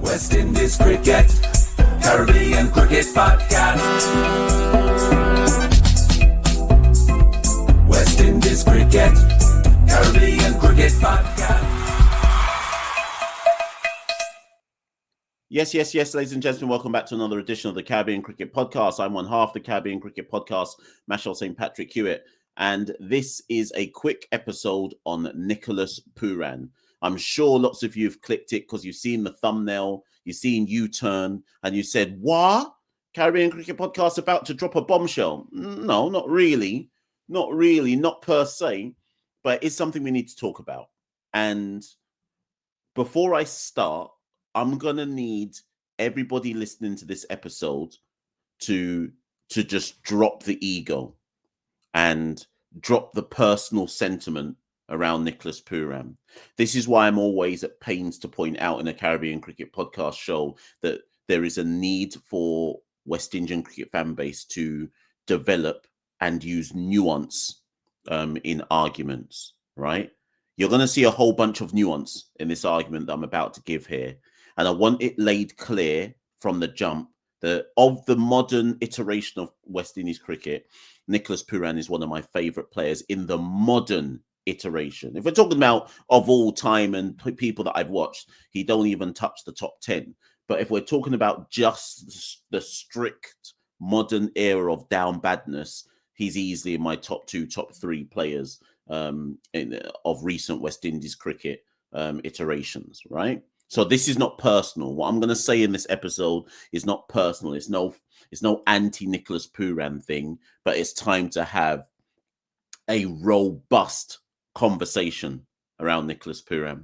West Indies Cricket, Caribbean Cricket Podcast. West Indies Cricket, Caribbean Cricket Podcast. Yes, ladies and gentlemen, welcome back to another edition of the Caribbean Cricket Podcast. I'm one half the Caribbean Cricket Podcast, Machel St. Patrick Hewitt, and this is a quick episode on Nicholas Pooran. I'm sure lots of you have clicked it because you've seen the thumbnail, you've seen U-turn, and you said, what? Caribbean Cricket Podcast about to drop a bombshell? No, not really, not per se, but it's something we need to talk about. And before I start, I'm going to need everybody listening to this episode to just drop the ego and drop the personal sentiment around Nicholas Pooran. This is why I'm always at pains to point out in a Caribbean Cricket Podcast show that there is a need for West Indian cricket fan base to develop and use nuance in arguments, right? You're going to see a whole bunch of nuance in this argument that I'm about to give here. And I want it laid clear from the jump that of the modern iteration of West Indies cricket, Nicholas Pooran is one of my favourite players in the modern iteration. If we're talking about of all time and people that I've watched, he don't even touch the top 10. But if we're talking about just the strict modern era of down badness, he's easily in my top 2, top 3 players of recent West Indies cricket iterations, right? So this is not personal. What I'm going to say in this episode is not personal. It's no anti-Nicholas Pooran thing, but it's time to have a robust conversation around Nicholas Pooran.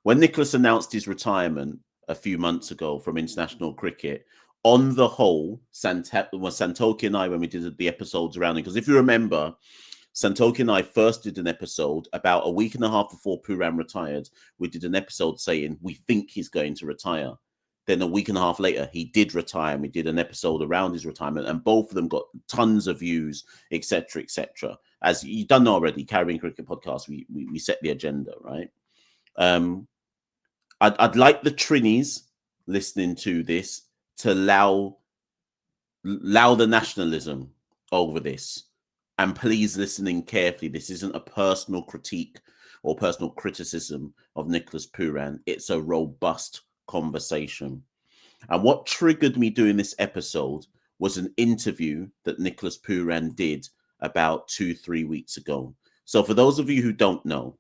When Nicholas announced his retirement a few months ago from international cricket, on the whole, Santoki and I, when we did the episodes around it, because if you remember, Santoki and I first did an episode about a week and a half before Pooran retired. We did an episode saying we think he's going to retire. Then a week and a half later, he did retire, and we did an episode around his retirement, and both of them got tons of views, etc., etc. As you've done already, Caribbean Cricket Podcast, we set the agenda, right? I'd like the Trinis listening to this to allow the nationalism over this. And please listening carefully. This isn't a personal critique or personal criticism of Nicholas Pooran. It's a robust conversation. And what triggered me doing this episode was an interview that Nicholas Pooran did about 2-3 weeks ago. So for those of you who don't know,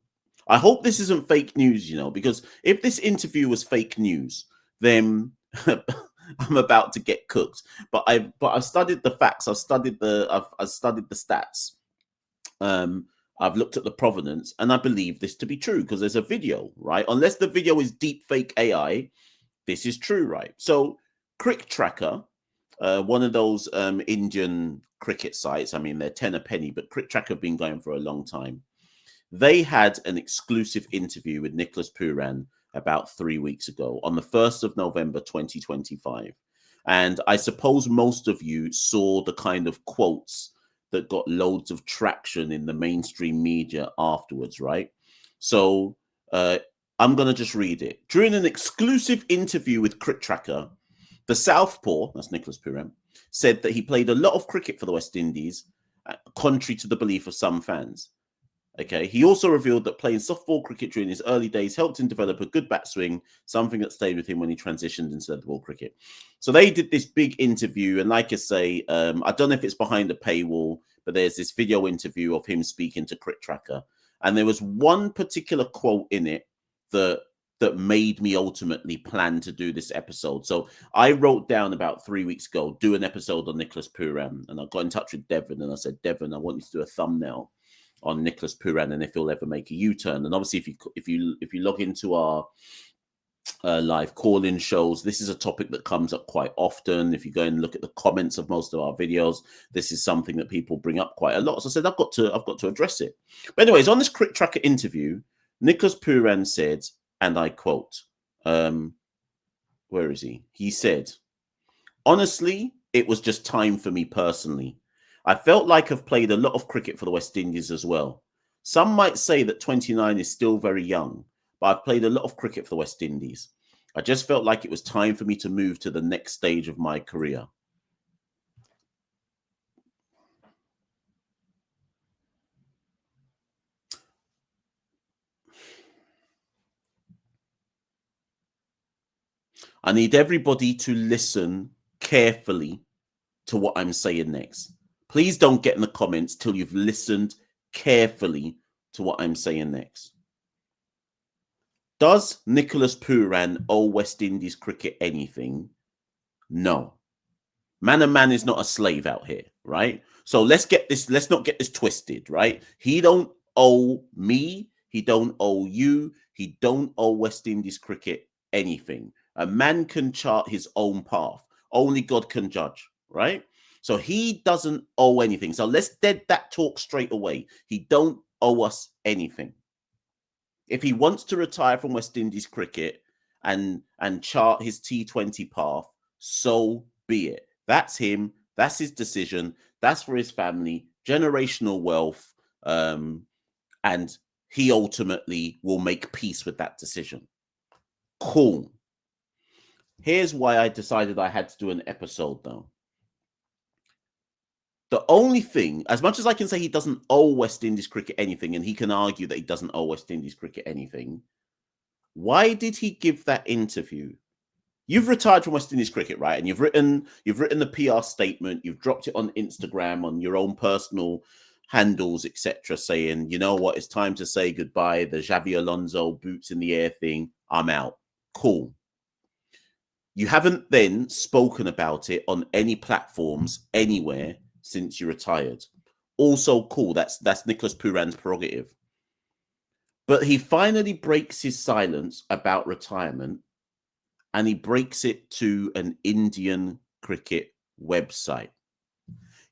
I hope this isn't fake news, because if this interview was fake news, then I'm about to get cooked. But I've studied the facts. I've studied the stats. I've looked at the provenance, and I believe this to be true because there's a video, right? Unless the video is deep fake AI, this is true, right? So Crictracker, one of those Indian cricket sites. I mean, they're 10 a penny, but Crictracker have been going for a long time. They had an exclusive interview with Nicholas Pooran about 3 weeks ago on the 1st of November, 2025. And I suppose most of you saw the kind of quotes that got loads of traction in the mainstream media afterwards, right? So I'm going to just read it. During an exclusive interview with Crictracker, the Southpaw, that's Nicholas Pooran, said that he played a lot of cricket for the West Indies, contrary to the belief of some fans. Okay, he also revealed that playing softball cricket during his early days helped him develop a good bat swing, something that stayed with him when he transitioned into the ball cricket. So they did this big interview, and like I say, I don't know if it's behind a paywall, but there's this video interview of him speaking to Crictracker, and there was one particular quote in it that made me ultimately plan to do this episode. So I wrote down about 3 weeks ago, do an episode on Nicholas Pooran, and I got in touch with Devon, and I said, Devon, I want you to do a thumbnail on Nicholas Pooran and if he'll ever make a U-turn. And obviously, if you log into our live call-in shows, this is a topic that comes up quite often. If you go and look at the comments of most of our videos, this is something that people bring up quite a lot. So I said I've got to address it. But anyways, on this Crictracker interview, Nicholas Pooran said, and I quote, where is he? He said, honestly, it was just time for me personally. I felt like I've played a lot of cricket for the West Indies as well. Some might say that 29 is still very young, but I've played a lot of cricket for the West Indies. I just felt like it was time for me to move to the next stage of my career. I need everybody to listen carefully to what I'm saying next. Please don't get in the comments till you've listened carefully to what I'm saying next. Does Nicholas Pooran owe West Indies cricket anything? No. Man is not a slave out here, right? So let's not get this twisted, right? He don't owe me, he don't owe you, he don't owe West Indies cricket anything. A man can chart his own path. Only God can judge, right? So he doesn't owe anything. So let's dead that talk straight away. He don't owe us anything. If he wants to retire from West Indies cricket and chart his T20 path, so be it. That's him. That's his decision. That's for his family, generational wealth, and he ultimately will make peace with that decision. Cool. Here's why I decided I had to do an episode, though. The only thing, as much as I can say he doesn't owe West Indies cricket anything, and he can argue that he doesn't owe West Indies cricket anything, why did he give that interview? You've retired from West Indies cricket, right? And you've written the PR statement, you've dropped it on Instagram, on your own personal handles, etc., saying, you know what, it's time to say goodbye. The Xavi Alonso boots in the air thing, I'm out. Cool. You haven't then spoken about it on any platforms anywhere since you retired. Also cool. That's Nicholas Pooran's prerogative. But he finally breaks his silence about retirement, and he breaks it to an Indian cricket website.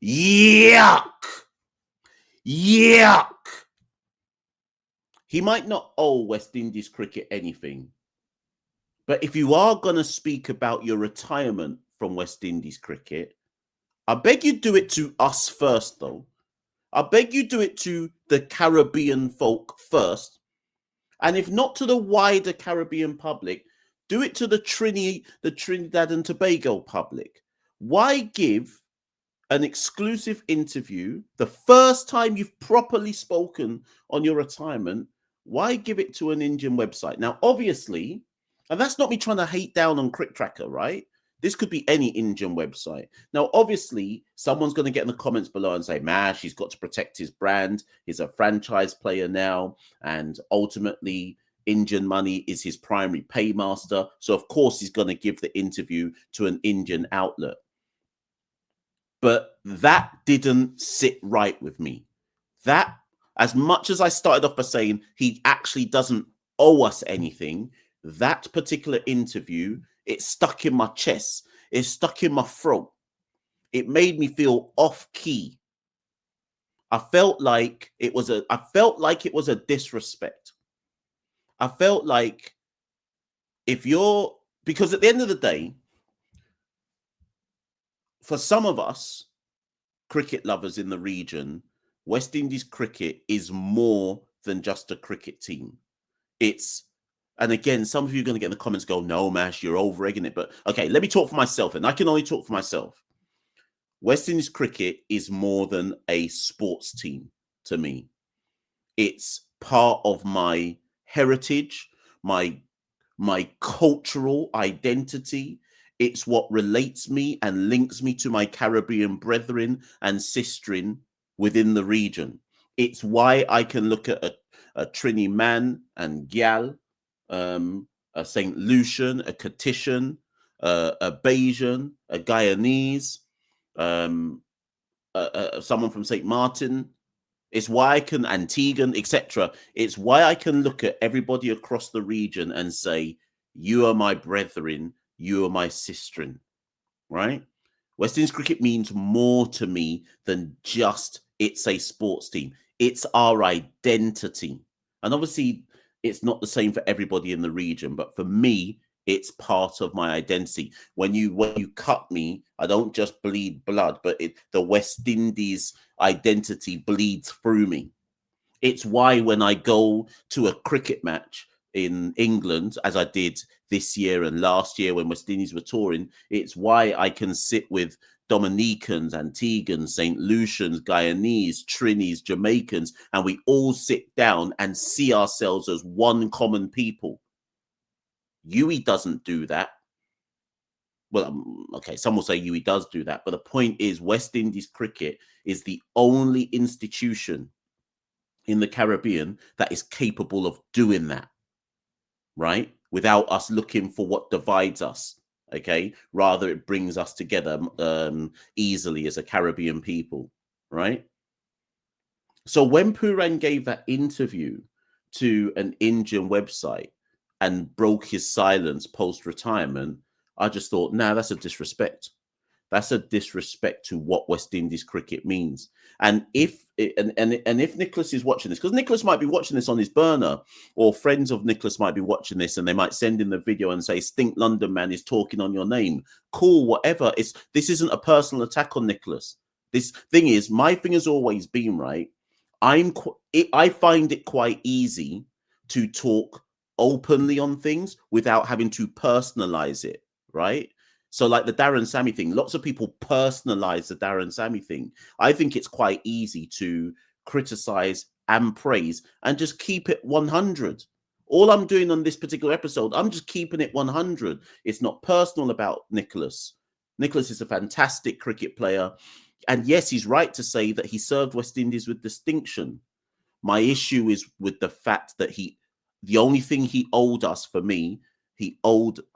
Yuck! Yuck! He might not owe West Indies cricket anything, but if you are going to speak about your retirement from West Indies cricket, I beg you do it to us first, though. I beg you do it to the Caribbean folk first. And if not to the wider Caribbean public, do it to the Trinidad and Tobago public. Why give an exclusive interview the first time you've properly spoken on your retirement? Why give it to an Indian website? Now, obviously, and that's not me trying to hate down on Crictracker, right? This could be any Indian website. Now, obviously, someone's going to get in the comments below and say, Mash, he's got to protect his brand. He's a franchise player now. And ultimately, Indian money is his primary paymaster. So, of course, he's going to give the interview to an Indian outlet. But that didn't sit right with me. That, as much as I started off by saying he actually doesn't owe us anything, that particular interview, it stuck in my chest. It stuck in my throat. It made me feel off key. I felt like it was a disrespect. I felt like because at the end of the day, for some of us cricket lovers in the region, West Indies cricket is more than just a cricket team. And again, some of you are going to get in the comments go, no, Mash, you're over-egging it. But okay, let me talk for myself, and I can only talk for myself. West Indies cricket is more than a sports team to me. It's part of my heritage, my cultural identity. It's what relates me and links me to my Caribbean brethren and sistren within the region. It's why I can look at a Trini man and gal, a St. Lucian, a Catition, a Bayesian, a Guyanese, someone from St. Martin. It's why I can, Antiguan, etc. It's why I can look at everybody across the region and say, you are my brethren, you are my sistren, right? West Indies cricket means more to me than just it's a sports team. It's our identity. And obviously, it's not the same for everybody in the region, but for me, it's part of my identity. When you cut me, I don't just bleed blood, but the West Indies identity bleeds through me. It's why when I go to a cricket match in England, as I did this year and last year when West Indies were touring. It's why I can sit with Dominicans, Antiguans, St. Lucians, Guyanese, Trinis, Jamaicans, and we all sit down and see ourselves as one common people. Yui doesn't do that. Well, okay, some will say Yui does do that, but the point is West Indies cricket is the only institution in the Caribbean that is capable of doing that, right? Without us looking for what divides us, okay? Rather, it brings us together easily as a Caribbean people, right? So when Pooran gave that interview to an Indian website and broke his silence post-retirement, I just thought, nah, that's a disrespect. That's a disrespect to what West Indies cricket means. And if if Nicholas is watching this, because Nicholas might be watching this on his burner, or friends of Nicholas might be watching this, and they might send in the video and say, "Stink London man is talking on your name." Cool, whatever. This isn't a personal attack on Nicholas. This thing is, my thing has always been right. I find it quite easy to talk openly on things without having to personalize it, right? So like the Darren Sammy thing, lots of people personalize the Darren Sammy thing. I think it's quite easy to criticize and praise and just keep it 100. All I'm doing on this particular episode, I'm just keeping it 100. It's not personal about Nicholas. Nicholas is a fantastic cricket player. And yes, he's right to say that he served West Indies with distinction. My issue is with the fact that the only thing he owed us, for me,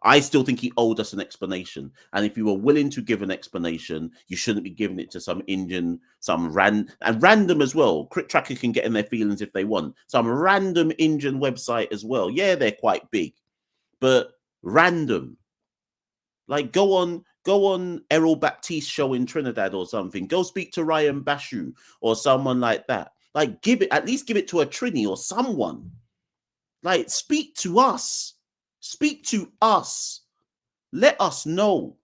I still think he owed us an explanation. And if you were willing to give an explanation, you shouldn't be giving it to some Indian, random as well. Crictracker can get in their feelings if they want. Some random Indian website as well. Yeah, they're quite big, but random. Like go on Errol Baptiste show in Trinidad or something. Go speak to Ryan Bashu or someone like that. Like at least give it to a Trini or someone. Like speak to us. Speak to us. Let us know.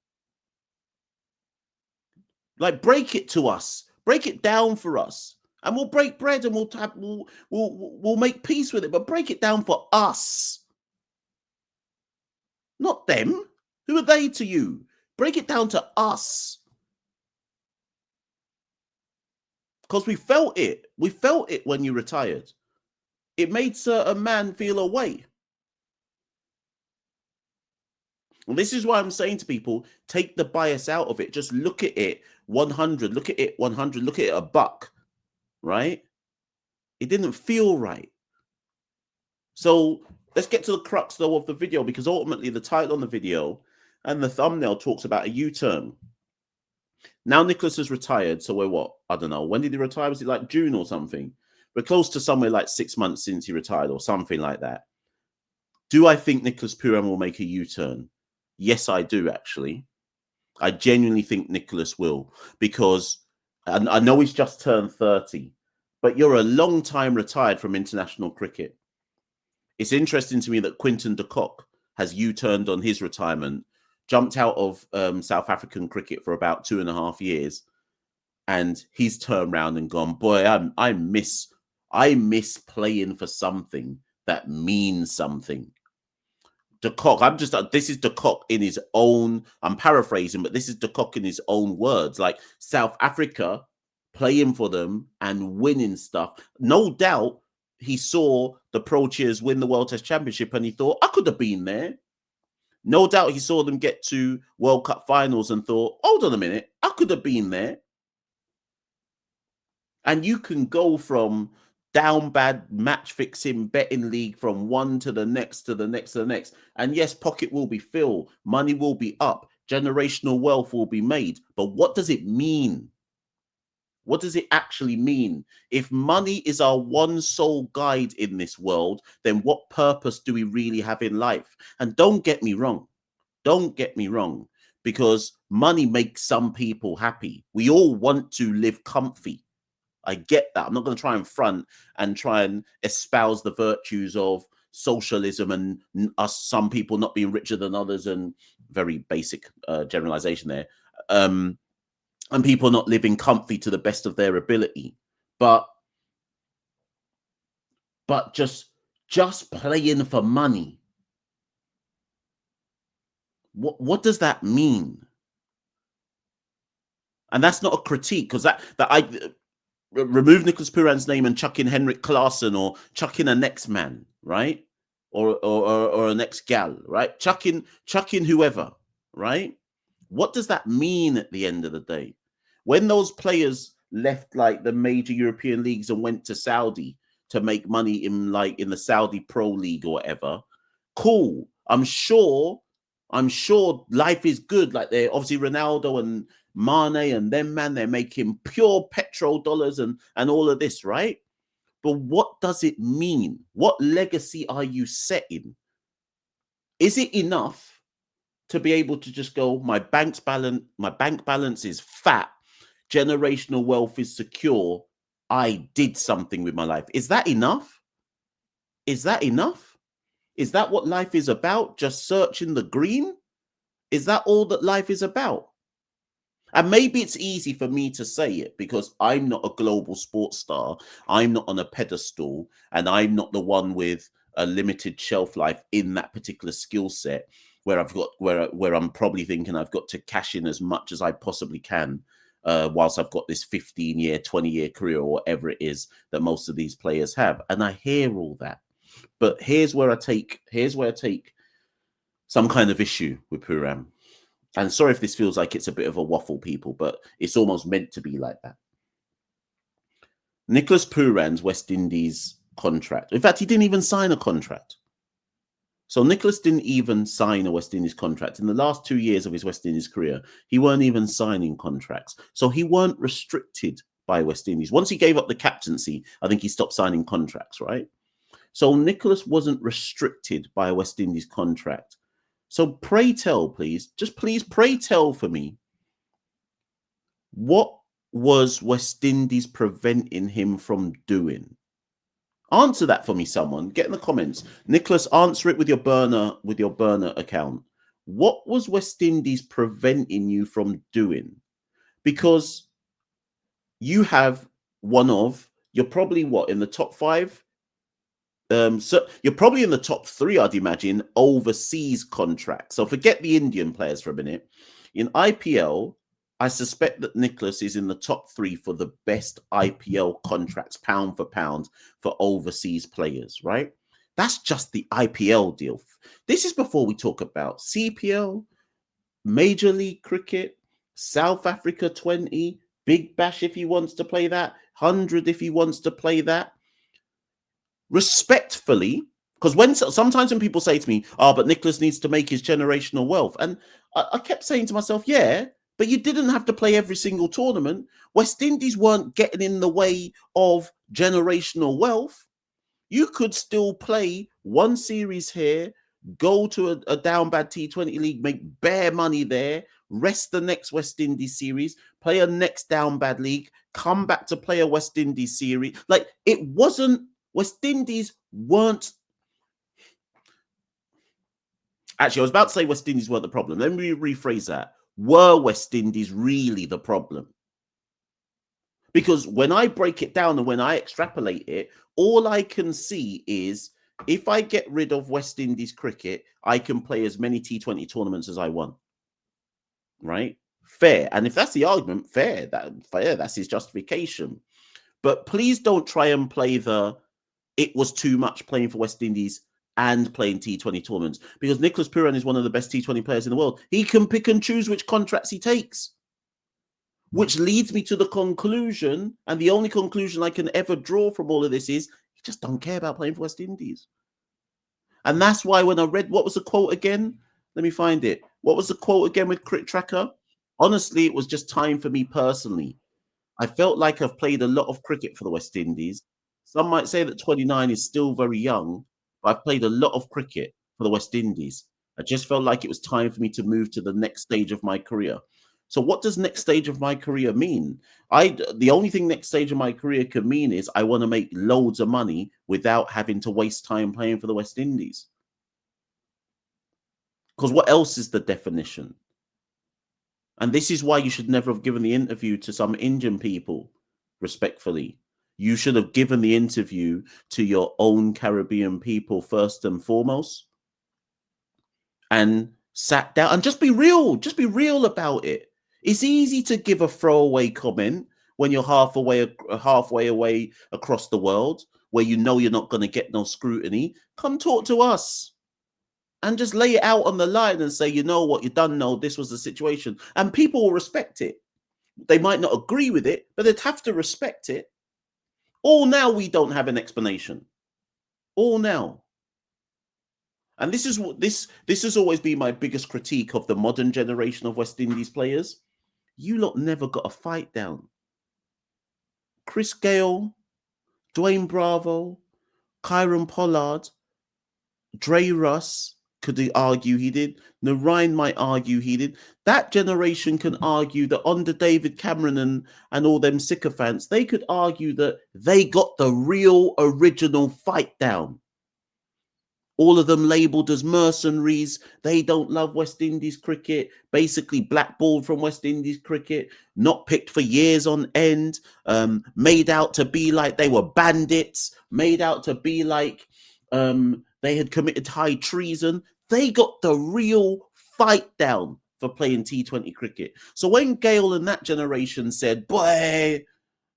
Like break it to us. Break it down for us. And we'll break bread and we'll make peace with it. But break it down for us. Not them. Who are they to you? Break it down to us. Because we felt it. We felt it when you retired. It made certain man feel a way. And this is why I'm saying to people, take the bias out of it. Just look at it 100. Look at it 100. Look at it a buck, right? It didn't feel right. So let's get to the crux, though, of the video, because ultimately the title on the video and the thumbnail talks about a U-turn. Now Nicholas has retired, so we're what? I don't know. When did he retire? Was it like June or something? We're close to somewhere like 6 months since he retired or something like that. Do I think Nicholas Pooran will make a U-turn? Yes, I do, actually. I genuinely think Nicholas will, because I know he's just turned 30, but you're a long time retired from international cricket. It's interesting to me that Quinton de Kock has U-turned on his retirement, jumped out of South African cricket for about 2.5 years, and he's turned around and gone, boy, I miss playing for something that means something. De Kock, this is De Kock in his own, I'm paraphrasing, but this is De Kock in his own words. Like South Africa, playing for them and winning stuff. No doubt he saw the Pro Cheers win the World Test Championship and he thought, I could have been there. No doubt he saw them get to World Cup finals and thought, hold on a minute, I could have been there. And you can go from down bad match fixing betting league from one to the next to the next to the next. And yes, pocket will be filled, money will be up, generational wealth will be made. But what does it mean? What does it actually mean? If money is our one sole guide in this world, then what purpose do we really have in life? And don't get me wrong. Don't get me wrong, because money makes some people happy. We all want to live comfy. I get that. I'm not going to try and front and try and espouse the virtues of socialism and us, some people not being richer than others, and very basic generalization there. And people not living comfy to the best of their ability. But just playing for money. What does that mean? And that's not a critique, because that I remove Nicholas Pooran's name and chuck in Henrik Klassen, or chuck in a next man, right? Or a next gal, right? Chuck in whoever, right? What does that mean at the end of the day? When those players left like the major European leagues and went to Saudi to make money in the Saudi Pro League or whatever, cool. I'm sure life is good. Like, they're obviously Ronaldo and Mane and them, man, they're making pure petrol dollars and all of this, right? But what does it mean? What legacy are you setting? Is it enough to be able to just go, my bank balance is fat, generational wealth is secure, I did something with my life? Is that enough? Is that enough? Is that what life is about? Just searching the green? Is that all that life is about? And maybe it's easy for me to say it because I'm not a global sports star. I'm not on a pedestal, and I'm not the one with a limited shelf life in that particular skill set where I'm probably thinking I've got to cash in as much as I possibly can, whilst I've got this 15-year, 20-year career or whatever it is that most of these players have. And I hear all that. But here's where I take some kind of issue with Pooran. And sorry if this feels like it's a bit of a waffle, people, but it's almost meant to be like that. Nicholas Pooran's West Indies contract. In fact, he didn't even sign a contract. So Nicholas didn't even sign a West Indies contract. In the last 2 years of his West Indies career, he weren't even signing contracts. So he weren't restricted by West Indies. Once he gave up the captaincy, I think he stopped signing contracts, right? So Nicholas wasn't restricted by a West Indies contract. So pray tell, please, just please pray tell for me, what was West Indies preventing him from doing? Answer that for me, someone. Get in the comments. Nicholas, answer it with your burner account. What was West Indies preventing you from doing? Because you have you're probably in the top 5? So you're probably in the top 3, I'd imagine, overseas contracts. So forget the Indian players for a minute. In IPL, I suspect that Nicholas is in the top 3 for the best IPL contracts, pound for pound, for overseas players, right? That's just the IPL deal. This is before we talk about CPL, Major League Cricket, South Africa 20, Big Bash if he wants to play that, 100 if he wants to play that. Respectfully, because sometimes when people say to me, but Nicholas needs to make his generational wealth, and I kept saying to myself, yeah, but you didn't have to play every single tournament. West Indies weren't getting in the way of generational wealth. You could still play one series here, go to a down bad T20 league, make bare money there, rest the next West Indies series, play a next down bad league, come back to play a West Indies series. Like, it wasn't, West Indies weren't. Actually, I was about to say West Indies weren't the problem. Let me rephrase that. Were West Indies really the problem? Because when I break it down and when I extrapolate it, all I can see is, if I get rid of West Indies cricket, I can play as many T20 tournaments as I want. Right? Fair. And if that's the argument, fair. That's his justification. But please don't try and play it was too much playing for West Indies and playing T20 tournaments, because Nicholas Pooran is one of the best T20 players in the world. He can pick and choose which contracts he takes, which leads me to the conclusion, and the only conclusion I can ever draw from all of this is, he just don't care about playing for West Indies. And that's why when I read, what was the quote again? Let me find it. What was the quote again with Crictracker? Honestly, it was just time for me personally. I felt like I've played a lot of cricket for the West Indies. Some might say that 29 is still very young, but I've played a lot of cricket for the West Indies. I just felt like it was time for me to move to the next stage of my career. So what does next stage of my career mean? The only thing next stage of my career could mean is I want to make loads of money without having to waste time playing for the West Indies. Because what else is the definition? And this is why you should never have given the interview to some Indian people, respectfully. You should have given the interview to your own Caribbean people first and foremost. And sat down, and just be real. Just be real about it. It's easy to give a throwaway comment when you're halfway away across the world, where you know you're not going to get no scrutiny. Come talk to us and just lay it out on the line and say, you know what, you done know this was the situation, and people will respect it. They might not agree with it, but they'd have to respect it. All now we don't have an explanation. All now. And this is what this has always been my biggest critique of the modern generation of West Indies players. You lot never got a fight down. Chris Gayle, Dwayne Bravo, Kyron Pollard, Dre Russ, could he argue he did? Narine might argue he did. That generation can argue that under David Cameron and all them sycophants, they could argue that they got the real original fight down. All of them labelled as mercenaries. They don't love West Indies cricket, basically blackballed from West Indies cricket, not picked for years on end, made out to be like they were bandits, made out to be like they had committed high treason. They got the real fight down for playing T20 cricket. So when Gayle and that generation said, boy,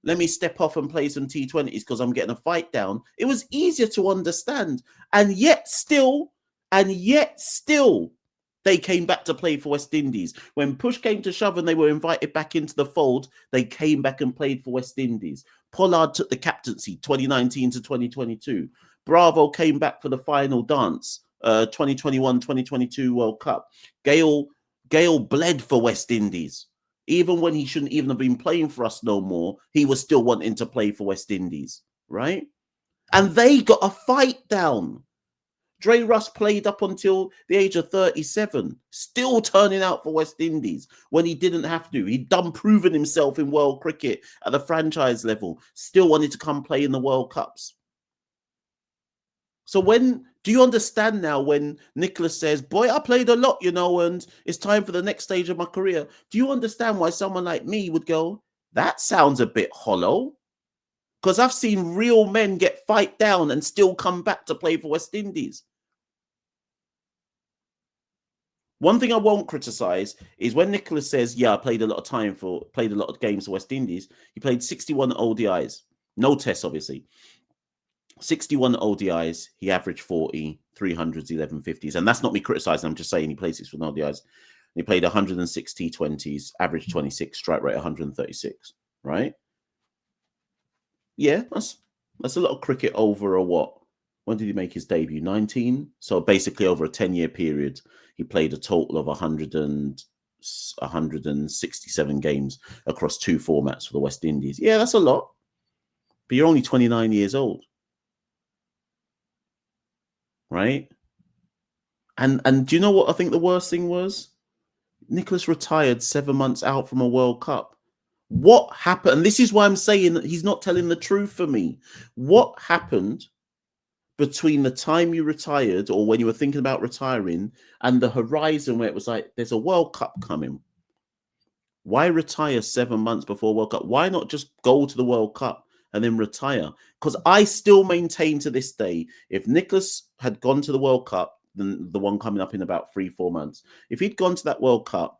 let me step off and play some T20s because I'm getting a fight down, it was easier to understand. And yet still, they came back to play for West Indies. When push came to shove and they were invited back into the fold, they came back and played for West Indies. Pollard took the captaincy 2019 to 2022. Bravo came back for the final dance, 2021-2022 World Cup. Gayle bled for West Indies. Even when he shouldn't even have been playing for us no more, he was still wanting to play for West Indies, right? And they got a fight down. Dre Russ played up until the age of 37, still turning out for West Indies when he didn't have to. He'd done proven himself in world cricket at the franchise level, still wanted to come play in the World Cups. So do you understand now when Nicholas says, boy, I played a lot, you know, and it's time for the next stage of my career? Do you understand why someone like me would go, that sounds a bit hollow? Because I've seen real men get fight down and still come back to play for West Indies. One thing I won't criticize is when Nicholas says, yeah, I played a lot of games for West Indies. He played 61 ODIs, no tests, obviously. 61 ODIs, he averaged 40, 300s, 1150s. And that's not me criticizing, I'm just saying he played 61 ODIs. He played 106 T20s, average 26, strike rate 136, right? Yeah, that's a lot of cricket over a what? When did he make his debut? 19? So basically over a 10-year period, he played a total of 167 games across 2 formats for the West Indies. Yeah, that's a lot. But you're only 29 years old. Right? And do you know what I think the worst thing was? Nicholas retired 7 months out from a World Cup. What happened? And this is why I'm saying that he's not telling the truth for me. What happened between the time you retired or when you were thinking about retiring and the horizon where it was like, there's a World Cup coming? Why retire 7 months before World Cup? Why not just go to the World Cup and then retire? Because I still maintain to this day, if Nicholas had gone to the World Cup, the one coming up in about 3-4 months, if he'd gone to that World Cup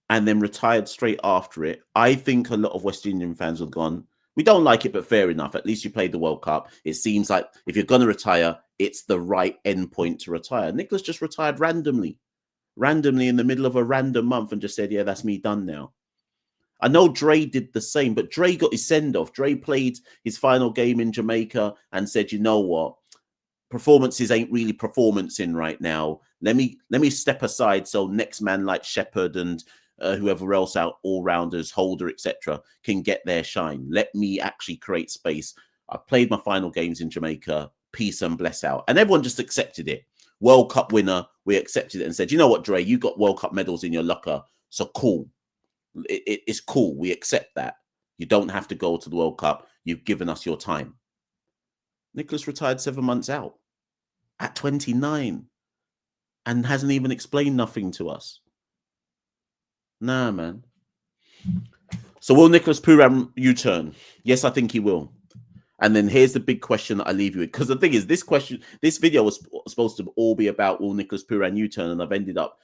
and then retired straight after it, I think a lot of West Indian fans would have gone, we don't like it, but fair enough. At least you played the World Cup. It seems like if you're going to retire, it's the right endpoint to retire. Nicholas just retired randomly in the middle of a random month and just said, yeah, that's me done now. I know Dre did the same, but Dre got his send-off. Dre played his final game in Jamaica and said, you know what? Performances ain't really performancing right now. Let me step aside so next man like Shepherd and whoever else out, all-rounders, Holder, etc., can get their shine. Let me actually create space. I played my final games in Jamaica. Peace and bless out. And everyone just accepted it. World Cup winner, we accepted it and said, you know what, Dre, you got World Cup medals in your locker, so cool. It's cool. We accept that. You don't have to go to the World Cup. You've given us your time. Nicholas retired 7 months out at 29 and hasn't even explained nothing to us. Nah, man. So will Nicholas Pooran U-turn? Yes, I think he will. And then here's the big question that I leave you with. Because the thing is, this video was supposed to all be about will Nicholas Pooran U-turn, and I've ended up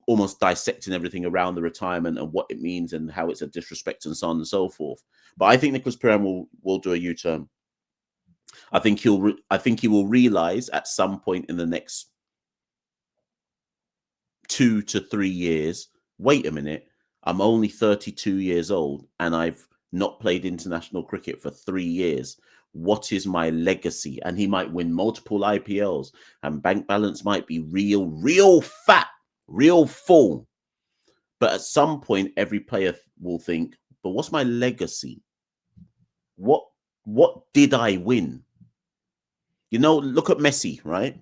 almost dissecting everything around the retirement and what it means and how it's a disrespect and so on and so forth. But I think Nicholas Pooran will do a U-turn. I think he will realize at some point in the next 2 to 3 years, wait a minute, I'm only 32 years old and I've not played international cricket for 3 years. What is my legacy? And he might win multiple IPLs and bank balance might be real fat, real full. But at some point, every player will think, but what's my legacy? What did I win? You know, look at Messi, right?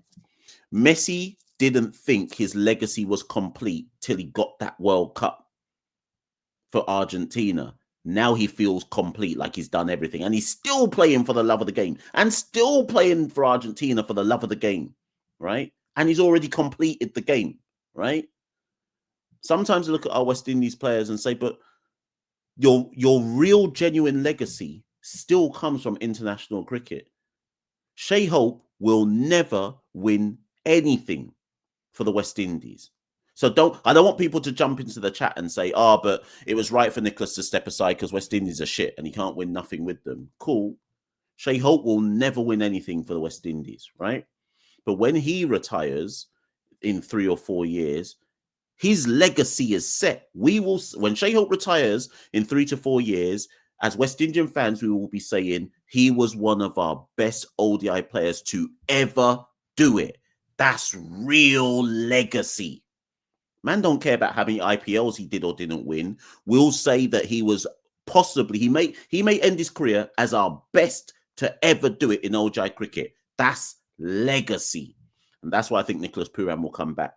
Messi didn't think his legacy was complete till he got that World Cup for Argentina. Now he feels complete, like he's done everything. And he's still playing for the love of the game and still playing for Argentina for the love of the game, right? And he's already completed the game, right? Sometimes I look at our West Indies players and say, but your real genuine legacy still comes from international cricket. Shai Hope will never win anything for the West Indies. So I don't want people to jump into the chat and say, but it was right for Nicholas to step aside because West Indies are shit and he can't win nothing with them. Cool. Shai Hope will never win anything for the West Indies, right? But when he retires in 3 or 4 years, his legacy is set. When Shai Hope retires in 3 to 4 years, as West Indian fans, we will be saying he was one of our best ODI players to ever do it. That's real legacy. Man don't care about how many IPLs he did or didn't win. We'll say that he was possibly, he may end his career as our best to ever do it in ODI cricket. That's legacy. And that's why I think Nicholas Pooran will come back.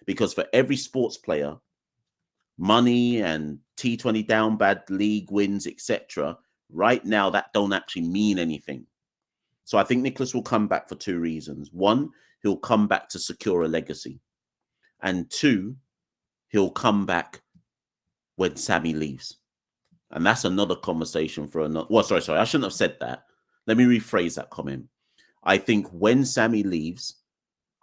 Because for every sports player, money and T20 down bad league wins, etc., right now that don't actually mean anything. So I think Nicholas will come back for 2 reasons. 1, he'll come back to secure a legacy. And 2, he'll come back when Sammy leaves. And that's another conversation for another. Well, sorry. I shouldn't have said that. Let me rephrase that comment. I think when Sammy leaves,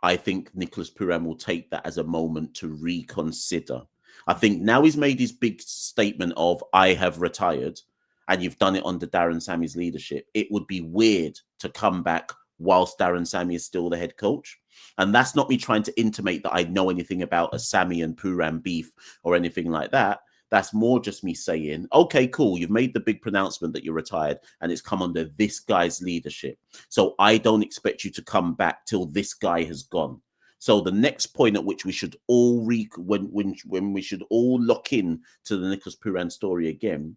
I think Nicholas Pooran will take that as a moment to reconsider. I think now he's made his big statement of, I have retired, and you've done it under Darren Sammy's leadership. It would be weird to come back whilst Darren Sammy is still the head coach. And that's not me trying to intimate that I know anything about a Sammy and Pooran beef or anything like that. That's more just me saying, okay, cool. You've made the big pronouncement that you're retired and it's come under this guy's leadership. So I don't expect you to come back till this guy has gone. So the next point at which we should all when we should all lock in to the Nicholas Pooran story again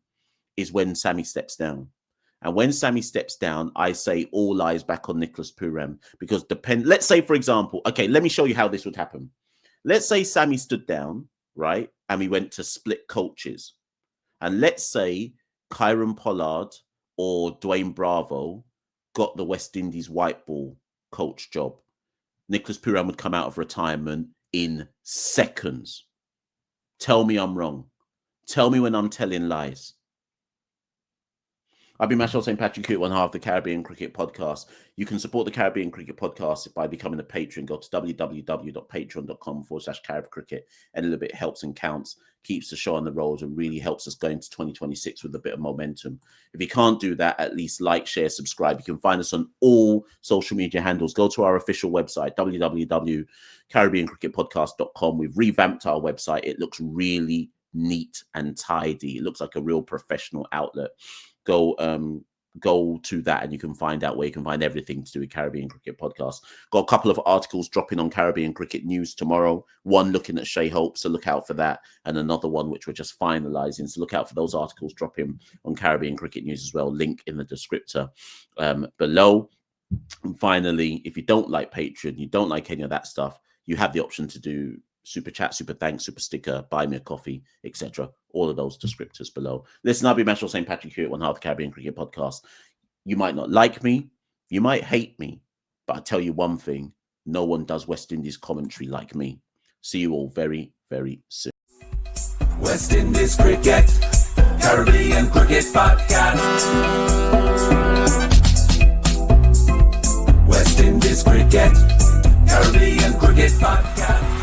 is when Sammy steps down. And when Sammy steps down, I say all eyes back on Nicholas Pooran because let's say, for example, okay, let me show you how this would happen. Let's say Sammy stood down, right? And we went to split coaches. And let's say Kyron Pollard or Dwayne Bravo got the West Indies white ball coach job. Nicholas Pooran would come out of retirement in seconds. Tell me I'm wrong. Tell me when I'm telling lies. I've been Machel St. Patrick, one half of the Caribbean Cricket Podcast. You can support the Caribbean Cricket Podcast by becoming a patron. Go to www.patreon.com/Carib Cricket. Any little bit helps and counts, keeps the show on the road, and really helps us go into 2026 with a bit of momentum. If you can't do that, at least like, share, subscribe. You can find us on all social media handles. Go to our official website, www.caribbeancricketpodcast.com. We've revamped our website. It looks really neat and tidy. It looks like a real professional outlet. Go to that and you can find out where you can find everything to do with Caribbean Cricket Podcast. Got a couple of articles dropping on Caribbean Cricket News tomorrow. One looking at Shai Hope, so look out for that. And another one which we're just finalising. So look out for those articles dropping on Caribbean Cricket News as well. Link in the descriptor below. And finally, if you don't like Patreon, you don't like any of that stuff, you have the option to do super chat, super thanks, super sticker, buy me a coffee, etc. All of those descriptors below. Listen, I'll be Machel St. Patrick here at one half of the Caribbean Cricket Podcast. You might not like me, you might hate me, but I tell you one thing, no one does West Indies commentary like me. See you all very, very soon. West Indies Cricket, Caribbean Cricket Podcast. West Indies cricket, Caribbean cricket podcast.